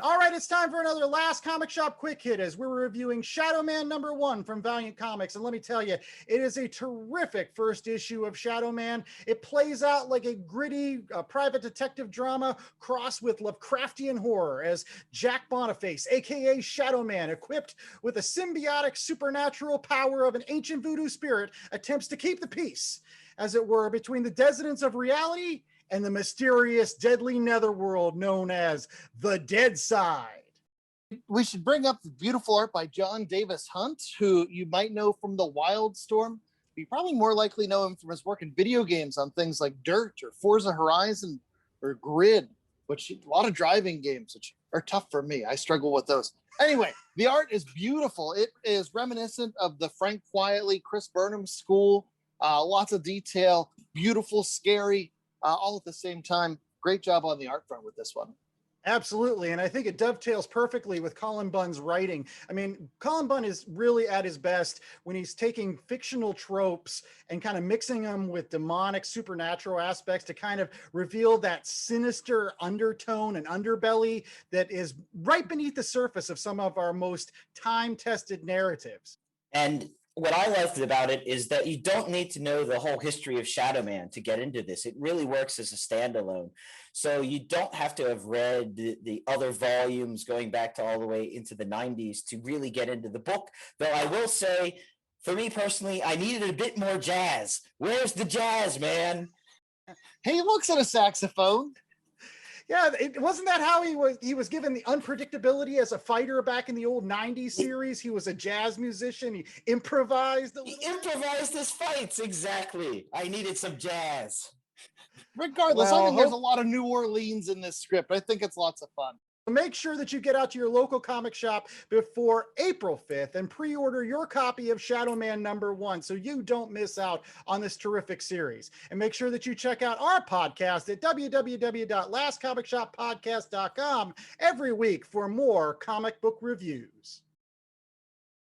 All right, it's time for another Last Comic Shop Quick Hit as we're reviewing Shadowman #1 from Valiant Comics. And let me tell you, it is a terrific first issue of Shadowman. It plays out like a gritty private detective drama crossed with Lovecraftian horror as Jack Boniface, aka Shadowman, equipped with a symbiotic supernatural power of an ancient voodoo spirit, attempts to keep the peace, as it were, between the descendants of reality and the mysterious deadly netherworld known as the Dead Side. We should bring up the beautiful art by Jon Davis-Hunt, who you might know from The Wildstorm. You probably more likely know him from his work in video games on things like Dirt or Forza Horizon or Grid, which a lot of driving games, which are tough for me. I struggle with those. Anyway, the art is beautiful. It is reminiscent of the Frank Quietly, Chris Burnham school. Lots of detail, beautiful, scary, all at the same time. Great job on the art front with this one. Absolutely. And I think it dovetails perfectly with Cullen Bunn's writing. I mean, Cullen Bunn is really at his best when he's taking fictional tropes and kind of mixing them with demonic, supernatural aspects to kind of reveal that sinister undertone and underbelly that is right beneath the surface of some of our most time-tested narratives. And what I liked about it is that you don't need to know the whole history of Shadowman to get into this. It really works as a standalone. So you don't have to have read the other volumes going back to all the way into the 90s to really get into the book. Though I will say, for me personally, I needed a bit more jazz. Where's the jazz, man? He looks at a saxophone. Yeah, it wasn't that how he was given the unpredictability as a fighter back in the old 90s series. He was a jazz musician. He improvised his fights, exactly. I needed some jazz. Regardless, I think there's a lot of New Orleans in this script. I think it's lots of fun. Make sure that you get out to your local comic shop before April 5th and pre-order your copy of Shadowman #1 so you don't miss out on this terrific series. And make sure that you check out our podcast at www.lastcomicshoppodcast.com every week for more comic book reviews.